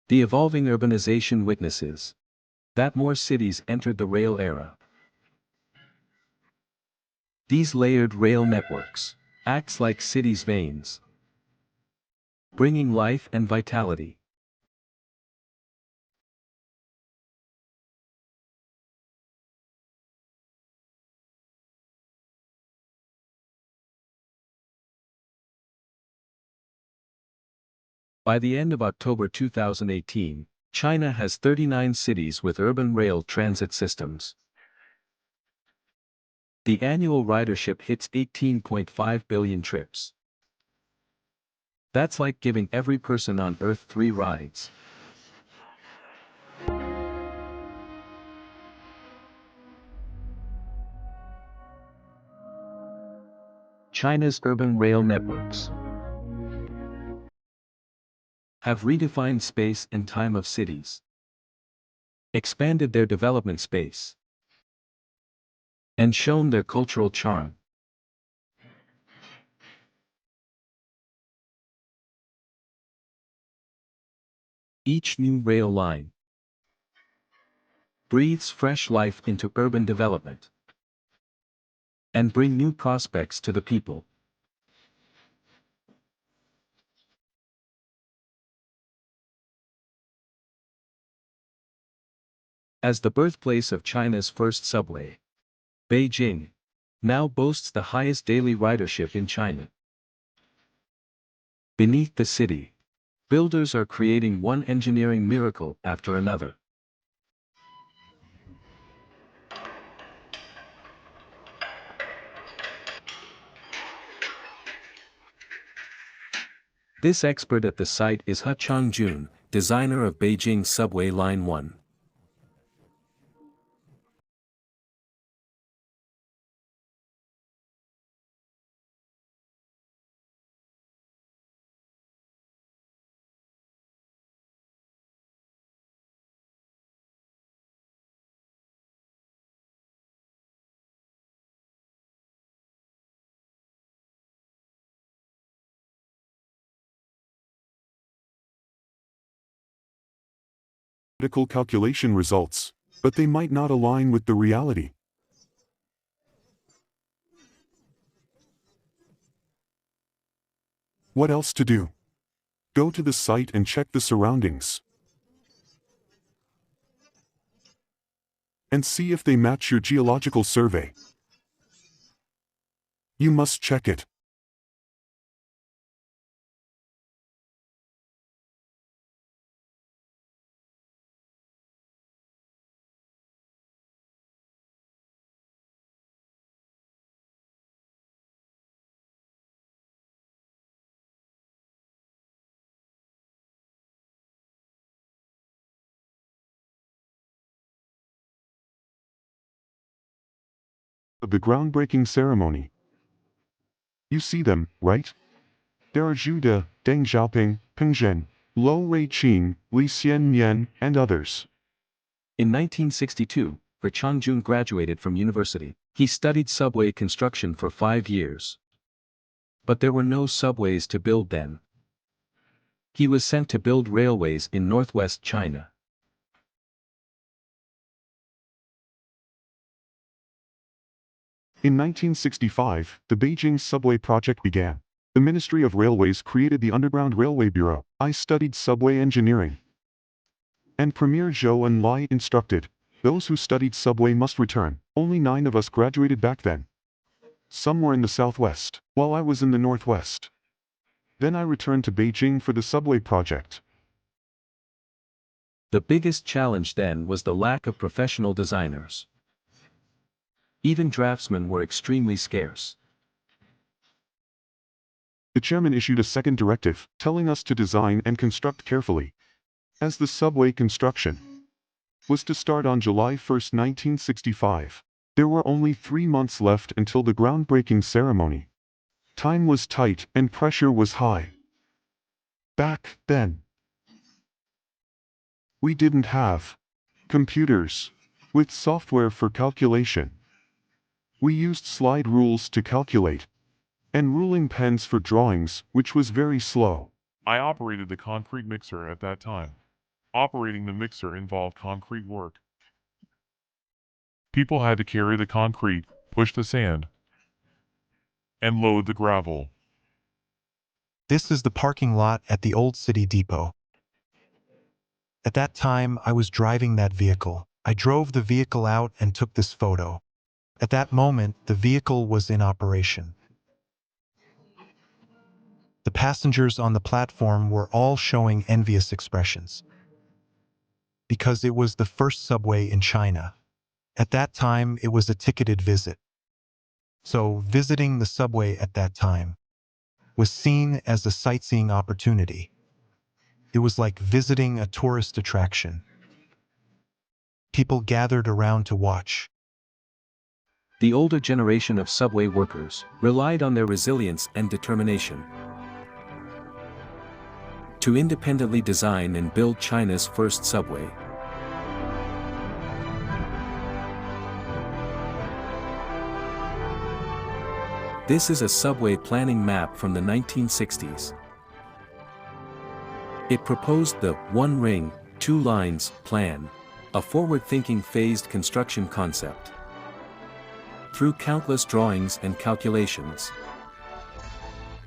The evolving urbanization witnesses that more cities entered the rail era. These layered rail networks acts like cities' veins, bringing life and vitality. By the end of October 2018, China has 39 cities with urban rail transit systems. The annual ridership hits 18.5 billion trips. That's like giving every person on Earth 3 rides. China's urban rail networks have redefined space and time of cities, expanded their development space, and shown their cultural charm. Each new rail line breathes fresh life into urban development and bring new prospects to the people. As the birthplace of China's first subway, Beijing now boasts the highest daily ridership in China. Beneath the city, builders are creating one engineering miracle after another. This expert at the site is He Changjun, designer of Beijing Subway Line 1. Theoretical calculation results, but they might not align with the reality. What else to do? Go to the site and check the surroundings. And see if they match your geological survey. You must check it. Of the groundbreaking ceremony. You see them, right? There are Zhu De, Deng Xiaoping, Peng Zhen, Luo Ruiqing, Li Xiannian, and others. In 1962, He Changjun graduated from university. He studied subway construction for 5 years. But there were no subways to build then. He was sent to build railways in northwest China. In 1965, the Beijing subway project began. The Ministry of Railways created the Underground Railway Bureau. I studied subway engineering. And Premier Zhou Enlai instructed, those who studied subway must return. Only 9 of us graduated back then. Some were in the southwest, while I was in the northwest. Then I returned to Beijing for the subway project. The biggest challenge then was the lack of professional designers. Even draftsmen were extremely scarce. The chairman issued a second directive, telling us to design and construct carefully. As the subway construction was to start on July 1, 1965, there were only 3 months left until the groundbreaking ceremony. Time was tight and pressure was high. Back then, we didn't have computers with software for calculation. We used slide rules to calculate, and ruling pens for drawings, which was very slow. I operated the concrete mixer at that time. Operating the mixer involved concrete work. People had to carry the concrete, push the sand, and load the gravel. This is the parking lot at the old city depot. At that time, I was driving that vehicle. I drove the vehicle out and took this photo. At that moment, the vehicle was in operation. The passengers on the platform were all showing envious expressions, because it was the first subway in China. At that time, it was a ticketed visit. So, visiting the subway at that time was seen as a sightseeing opportunity. It was like visiting a tourist attraction. People gathered around to watch. The older generation of subway workers relied on their resilience and determination to independently design and build China's first subway. This is a subway planning map from the 1960s. It proposed the one ring, two lines plan, a forward-thinking phased construction concept. Through countless drawings and calculations,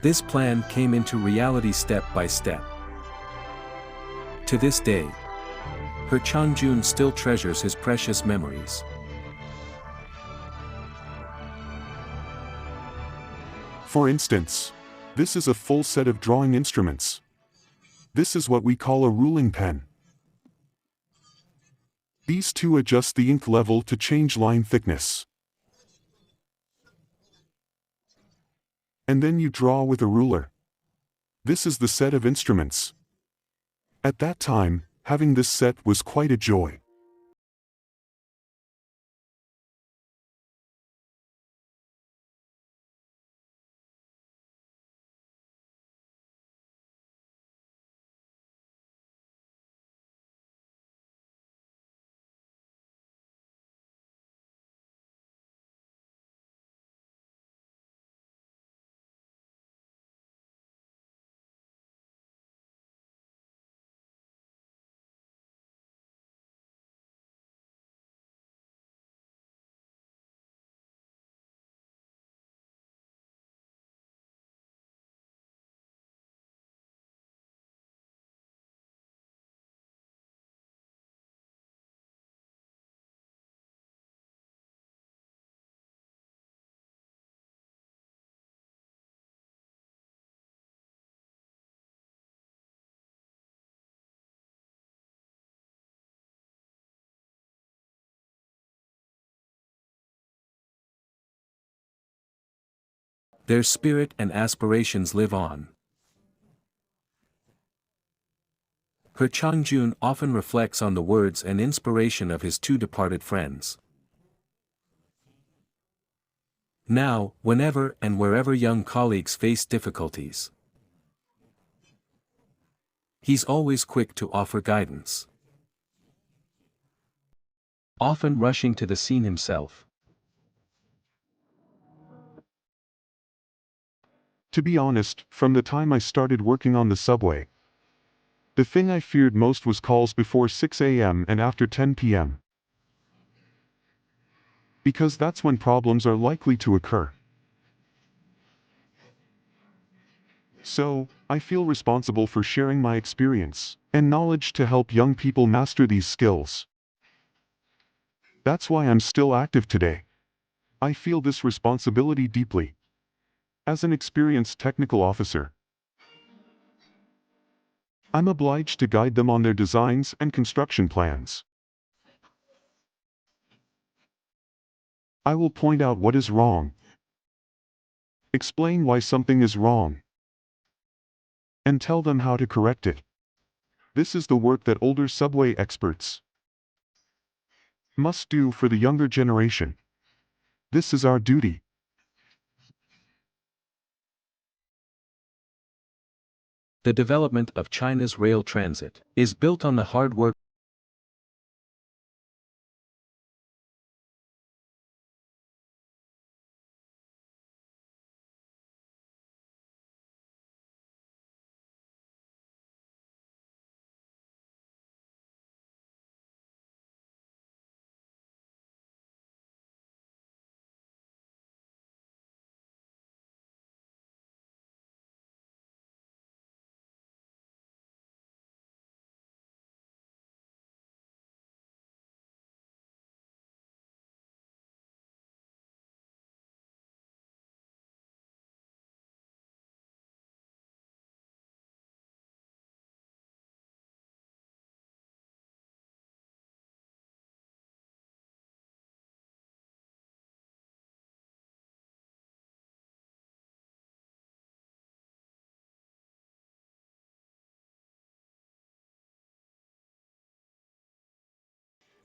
this plan came into reality step by step. To this day, He Changjun still treasures his precious memories. For instance, this is a full set of drawing instruments. This is what we call a ruling pen. These two adjust the ink level to change line thickness. And then you draw with a ruler. This is the set of instruments. At that time, having this set was quite a joy. Their spirit and aspirations live on. He Changjun often reflects on the words and inspiration of his two departed friends. Now, whenever and wherever young colleagues face difficulties, he's always quick to offer guidance, often rushing to the scene himself. To be honest, from the time I started working on the subway, the thing I feared most was calls before 6 a.m. and after 10 p.m. Because that's when problems are likely to occur. So, I feel responsible for sharing my experience and knowledge to help young people master these skills. That's why I'm still active today. I feel this responsibility deeply. As an experienced technical officer, I'm obliged to guide them on their designs and construction plans. I will point out what is wrong, explain why something is wrong, and tell them how to correct it. This is the work that older subway experts must do for the younger generation. This is our duty. The development of China's rail transit is built on the hard work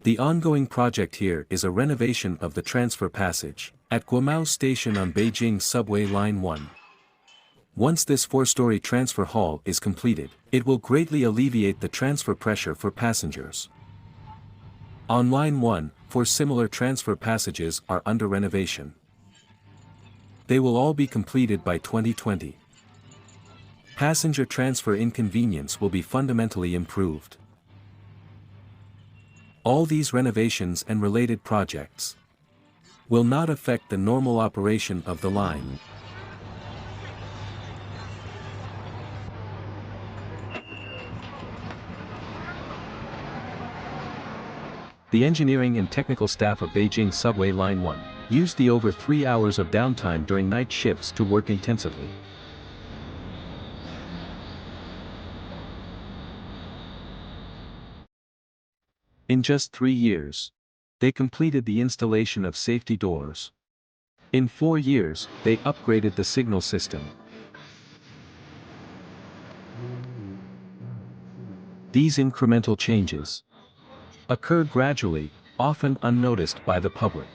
The ongoing project here is a renovation of the transfer passage at Guomao Station on Beijing Subway Line 1. Once this four-story transfer hall is completed, it will greatly alleviate the transfer pressure for passengers. On Line 1, four similar transfer passages are under renovation. They will all be completed by 2020. Passenger transfer inconvenience will be fundamentally improved. All these renovations and related projects will not affect the normal operation of the line. The engineering and technical staff of Beijing Subway Line 1 used the over 3 hours of downtime during night shifts to work intensively. In just 3 years, they completed the installation of safety doors. In 4 years, they upgraded the signal system. These incremental changes occur gradually, often unnoticed by the public.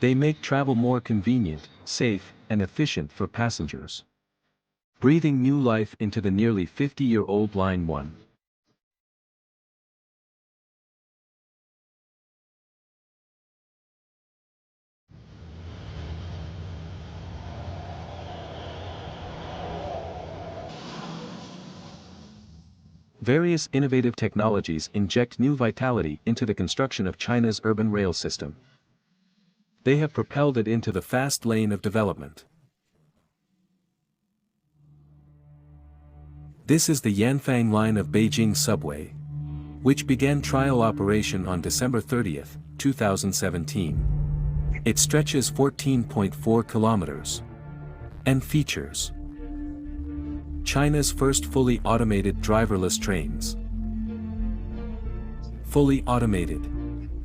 They make travel more convenient, safe, and efficient for passengers, breathing new life into the nearly 50-year-old Line 1. Various innovative technologies inject new vitality into the construction of China's urban rail system. They have propelled it into the fast lane of development. This is the Yanfang Line of Beijing Subway, which began trial operation on December 30, 2017. It stretches 14.4 kilometers and features China's first fully automated driverless trains. Fully automated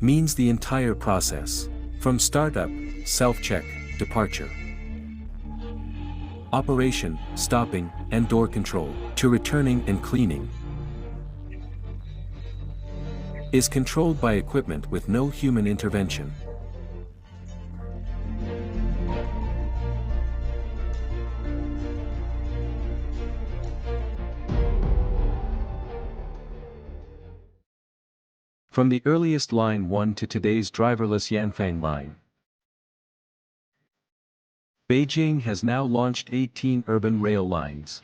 means the entire process, from startup, self-check, departure, operation, stopping, and door control, to returning and cleaning, is controlled by equipment with no human intervention. From the earliest Line 1 to today's driverless Yanfang Line, Beijing has now launched 18 urban rail lines.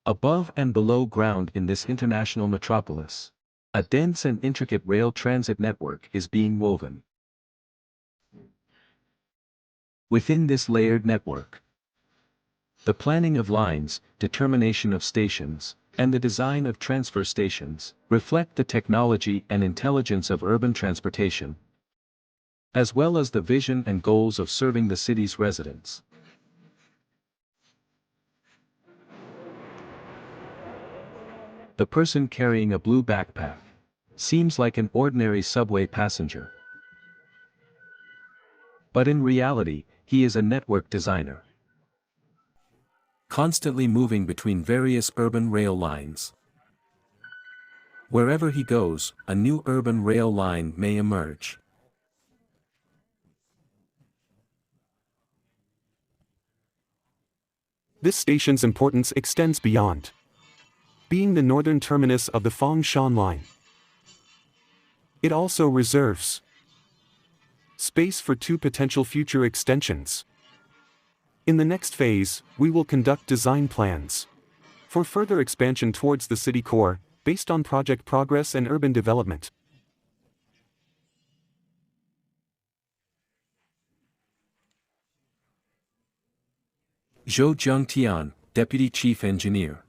Above and below ground in this international metropolis, a dense and intricate rail transit network is being woven. Within this layered network, the planning of lines, determination of stations, and the design of transfer stations reflect the technology and intelligence of urban transportation, as well as the vision and goals of serving the city's residents. The person carrying a blue backpack seems like an ordinary subway passenger. But in reality, he is a network designer, constantly moving between various urban rail lines. Wherever he goes, a new urban rail line may emerge. This station's importance extends beyond being the northern terminus of the Fengshan Line. It also reserves space for 2 potential future extensions. In the next phase, we will conduct design plans for further expansion towards the city core, based on project progress and urban development. Zhou Zhengtian, Deputy Chief Engineer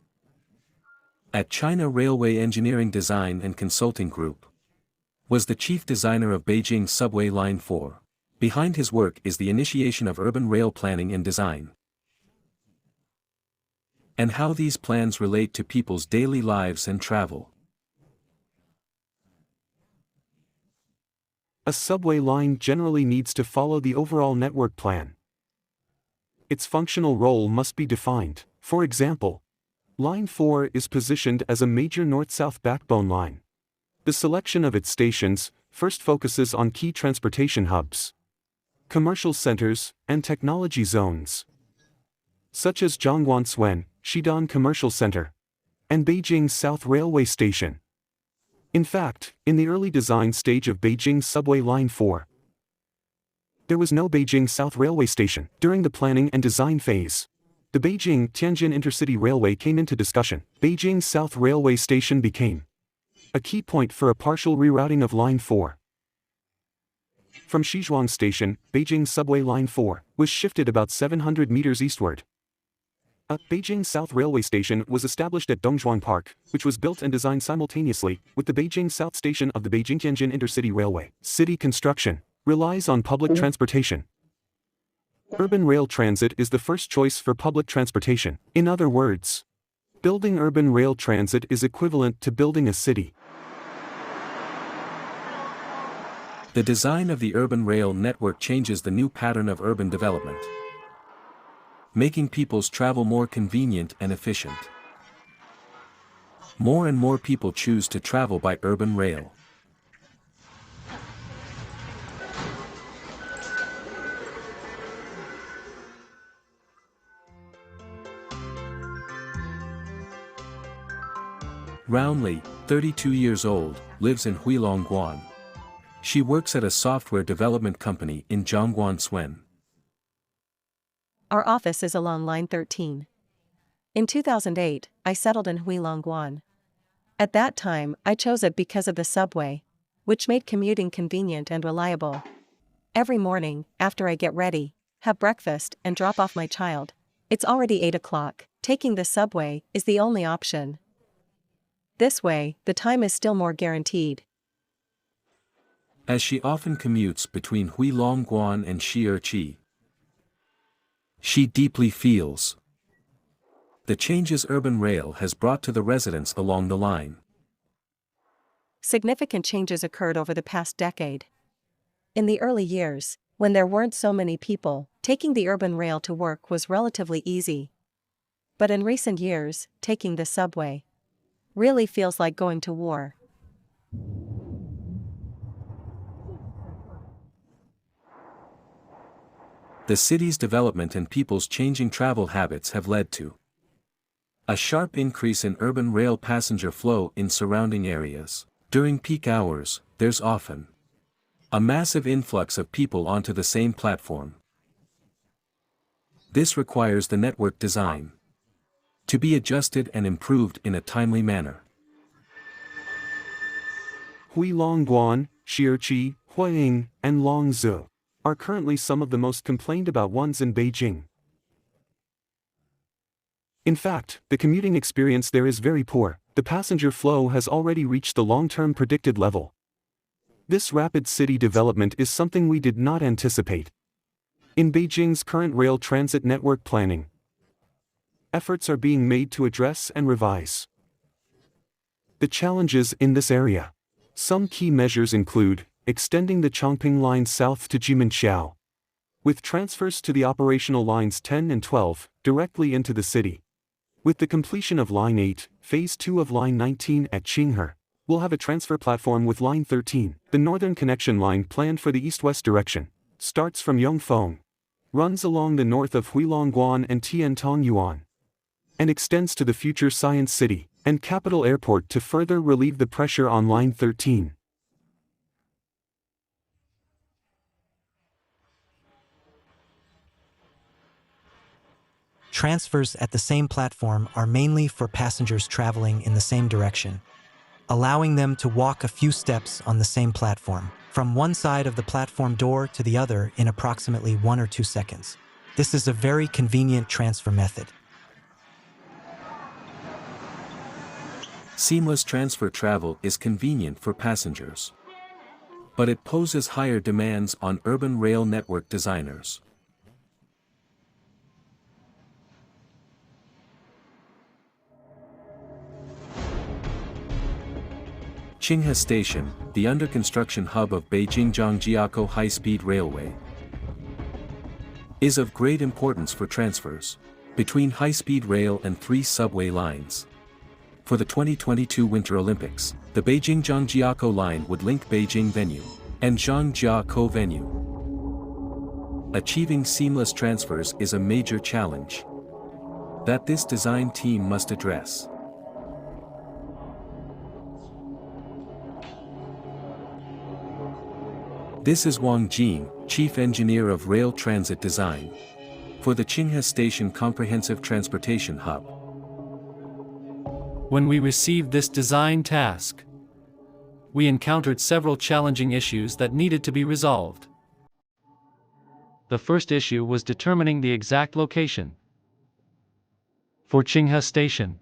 at China Railway Engineering Design and Consulting Group, was the chief designer of Beijing Subway Line 4. Behind his work is the initiation of urban rail planning and design, and how these plans relate to people's daily lives and travel. A subway line generally needs to follow the overall network plan. Its functional role must be defined. For example, Line 4 is positioned as a major north-south backbone line. The selection of its stations first focuses on key transportation hubs, commercial centers, and technology zones, such as Zhongguancun, Xidan Commercial Center, and Beijing South Railway Station. In fact, in the early design stage of Beijing Subway Line 4, there was no Beijing South Railway Station. During the planning and design phase, the Beijing-Tianjin Intercity Railway came into discussion. Beijing South Railway Station became a key point for a partial rerouting of Line 4. From Xizhuang Station, Beijing Subway Line 4 was shifted about 700 meters eastward. A Beijing South Railway Station was established at Dongzhuang Park, which was built and designed simultaneously with the Beijing South Station of the Beijing-Tianjin Intercity Railway. City construction relies on public transportation. Urban rail transit is the first choice for public transportation. In other words, building urban rail transit is equivalent to building a city. The design of the urban rail network changes the new pattern of urban development, making people's travel more convenient and efficient. More and more people choose to travel by urban rail. Roundly, 32 years old, lives in Huilongguan. She works at a software development company in Zhongguancun. Our office is along Line 13. In 2008, I settled in Huilongguan. At that time, I chose it because of the subway, which made commuting convenient and reliable. Every morning, after I get ready, have breakfast, and drop off my child, it's already 8 o'clock. Taking the subway is the only option. This way, the time is still more guaranteed. As she often commutes between Huilongguan and Shi'erqi, she deeply feels the changes urban rail has brought to the residents along the line. Significant changes occurred over the past decade. In the early years, when there weren't so many people, taking the urban rail to work was relatively easy. But in recent years, taking the subway really feels like going to war. The city's development and people's changing travel habits have led to a sharp increase in urban rail passenger flow in surrounding areas. During peak hours, there's often a massive influx of people onto the same platform. This requires the network design to be adjusted and improved in a timely manner. Huilongguan, Shi'erqi, Huaying, and Longzhou are currently some of the most complained about ones in Beijing. In fact, the commuting experience there is very poor. The passenger flow has already reached the long-term predicted level. This rapid city development is something we did not anticipate. In Beijing's current rail transit network planning, efforts are being made to address and revise the challenges in this area. Some key measures include extending the Chongping Line south to Jiminqiao, with transfers to the operational lines 10 and 12 directly into the city. With the completion of Line 8, Phase 2 of Line 19 at Qinghe, we'll have a transfer platform with Line 13. The northern connection line planned for the east-west direction starts from Yongfeng, runs along the north of Huilongguan and Tiantongyuan, and extends to the future Science City and Capital Airport to further relieve the pressure on Line 13. Transfers at the same platform are mainly for passengers traveling in the same direction, allowing them to walk a few steps on the same platform, from one side of the platform door to the other in approximately 1 or 2 seconds. This is a very convenient transfer method. Seamless transfer travel is convenient for passengers, but it poses higher demands on urban rail network designers. Qinghe Station, the under-construction hub of Beijing Zhangjiakou High-Speed Railway, is of great importance for transfers between high-speed rail and 3 subway lines. For the 2022 Winter Olympics, the Beijing-Zhangjiakou line would link Beijing venue and Zhangjiakou venue. Achieving seamless transfers is a major challenge that this design team must address. This is Wang Jin, Chief Engineer of Rail Transit Design for the Qinghe Station Comprehensive Transportation Hub. When we received this design task, we encountered several challenging issues that needed to be resolved. The first issue was determining the exact location for Qinghe Station.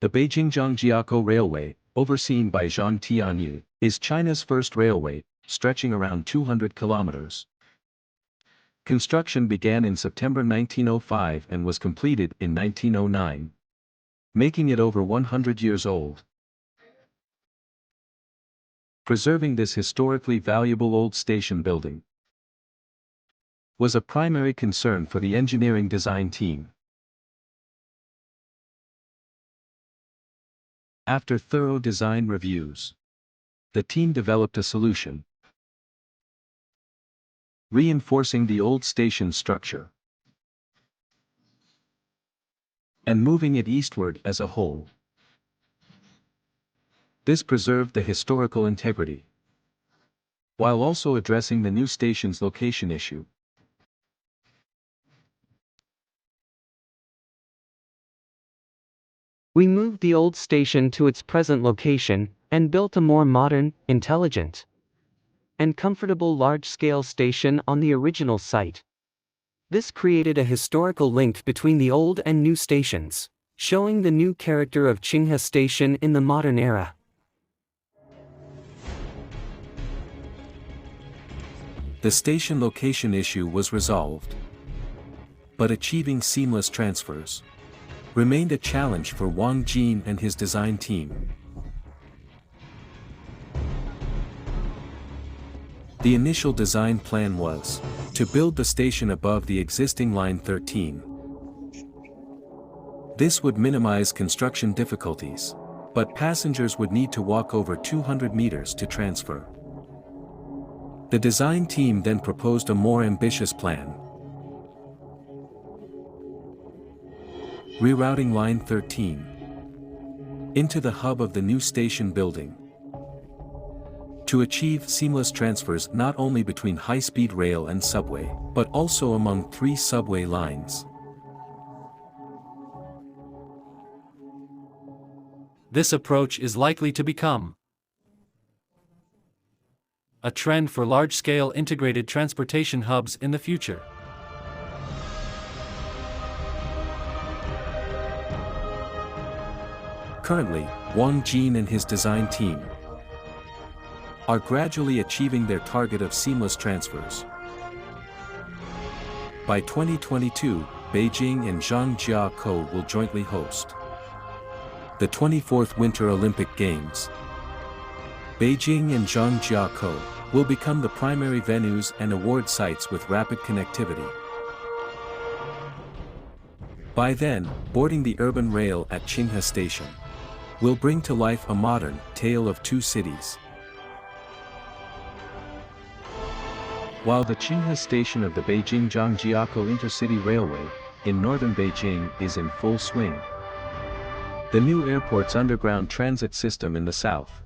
The Beijing-Zhangjiakou Railway, overseen by Zhang Tianyu, is China's first railway, stretching around 200 kilometers. Construction began in September 1905 and was completed in 1909, making it over 100 years old. Preserving this historically valuable old station building was a primary concern for the engineering design team. After thorough design reviews, the team developed a solution, reinforcing the old station structure and moving it eastward as a whole. This preserved the historical integrity, while also addressing the new station's location issue. We moved the old station to its present location and built a more modern, intelligent, and comfortable large-scale station on the original site. This created a historical link between the old and new stations, showing the new character of Qinghe Station in the modern era. The station location issue was resolved, but achieving seamless transfers remained a challenge for Wang Jin and his design team. The initial design plan was to build the station above the existing Line 13. This would minimize construction difficulties, but passengers would need to walk over 200 meters to transfer. The design team then proposed a more ambitious plan, rerouting Line 13 into the hub of the new station building to achieve seamless transfers not only between high-speed rail and subway, but also among 3 subway lines. This approach is likely to become a trend for large-scale integrated transportation hubs in the future. Currently, Wang Jin and his design team are gradually achieving their target of seamless transfers. By 2022, Beijing and Zhangjiakou will jointly host the 24th Winter Olympic Games. Beijing and Zhangjiakou will become the primary venues and award sites with rapid connectivity. By then, boarding the urban rail at Qinghe Station will bring to life a modern tale of 2 cities. While the Qinghe Station of the Beijing-Zhangjiakou Intercity Railway in northern Beijing is in full swing, the new airport's underground transit system in the south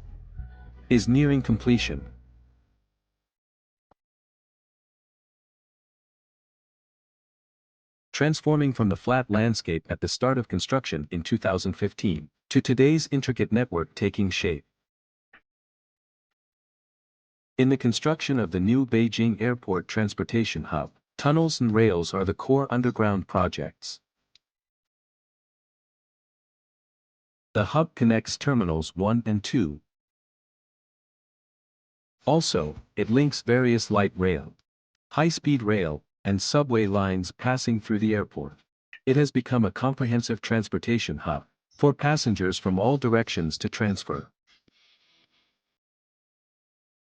is nearing completion. Transforming from the flat landscape at the start of construction in 2015 to today's intricate network taking shape. In the construction of the new Beijing Airport Transportation Hub, tunnels and rails are the core underground projects. The hub connects terminals 1 and 2. Also, it links various light rail, high-speed rail, and subway lines passing through the airport. It has become a comprehensive transportation hub for passengers from all directions to transfer.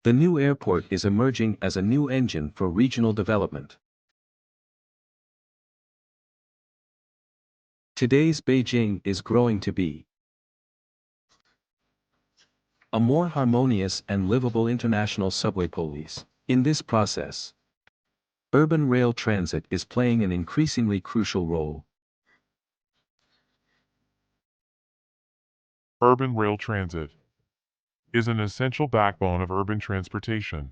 The new airport is emerging as a new engine for regional development. Today's Beijing is growing to be a more harmonious and livable international subway police. In this process, urban rail transit is playing an increasingly crucial role. Urban rail transit is an essential backbone of urban transportation.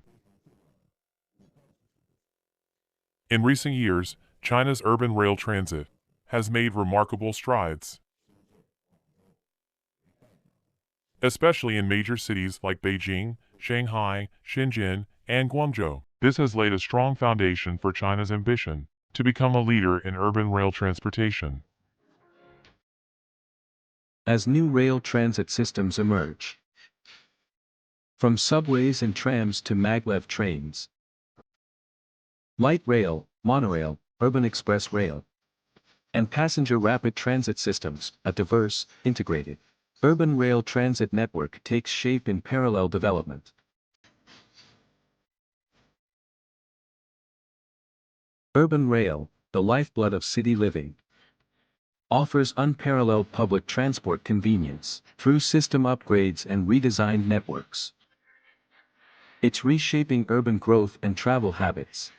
In recent years, China's urban rail transit has made remarkable strides, especially in major cities like Beijing, Shanghai, Shenzhen, and Guangzhou. This has laid a strong foundation for China's ambition to become a leader in urban rail transportation. As new rail transit systems emerge, from subways and trams to maglev trains, light rail, monorail, urban express rail, and passenger rapid transit systems, a diverse, integrated, urban rail transit network takes shape in parallel development. Urban rail, the lifeblood of city living, offers unparalleled public transport convenience through system upgrades and redesigned networks. It's reshaping urban growth and travel habits,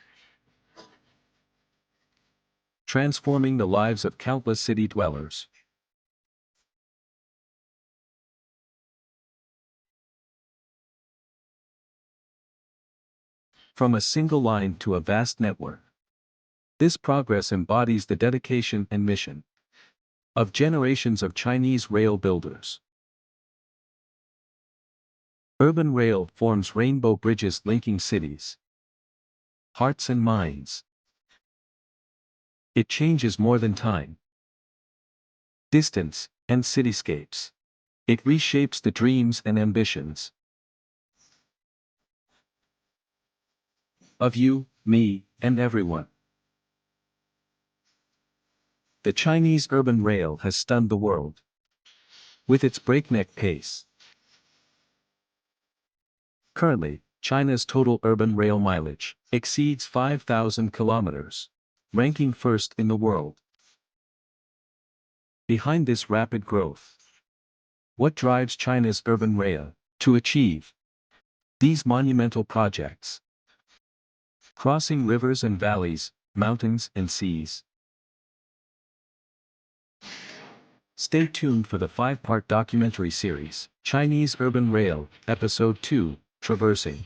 transforming the lives of countless city dwellers. From a single line to a vast network, this progress embodies the dedication and mission of generations of Chinese rail builders. Urban rail forms rainbow bridges linking cities, hearts and minds. It changes more than time, distance, and cityscapes. It reshapes the dreams and ambitions of you, me, and everyone. The Chinese urban rail has stunned the world with its breakneck pace. Currently, China's total urban rail mileage exceeds 5,000 kilometers, ranking first in the world. Behind this rapid growth, what drives China's urban rail to achieve these monumental projects? Crossing rivers and valleys, mountains and seas. Stay tuned for the 5-part documentary series, Chinese Urban Rail, Episode 2, Traversing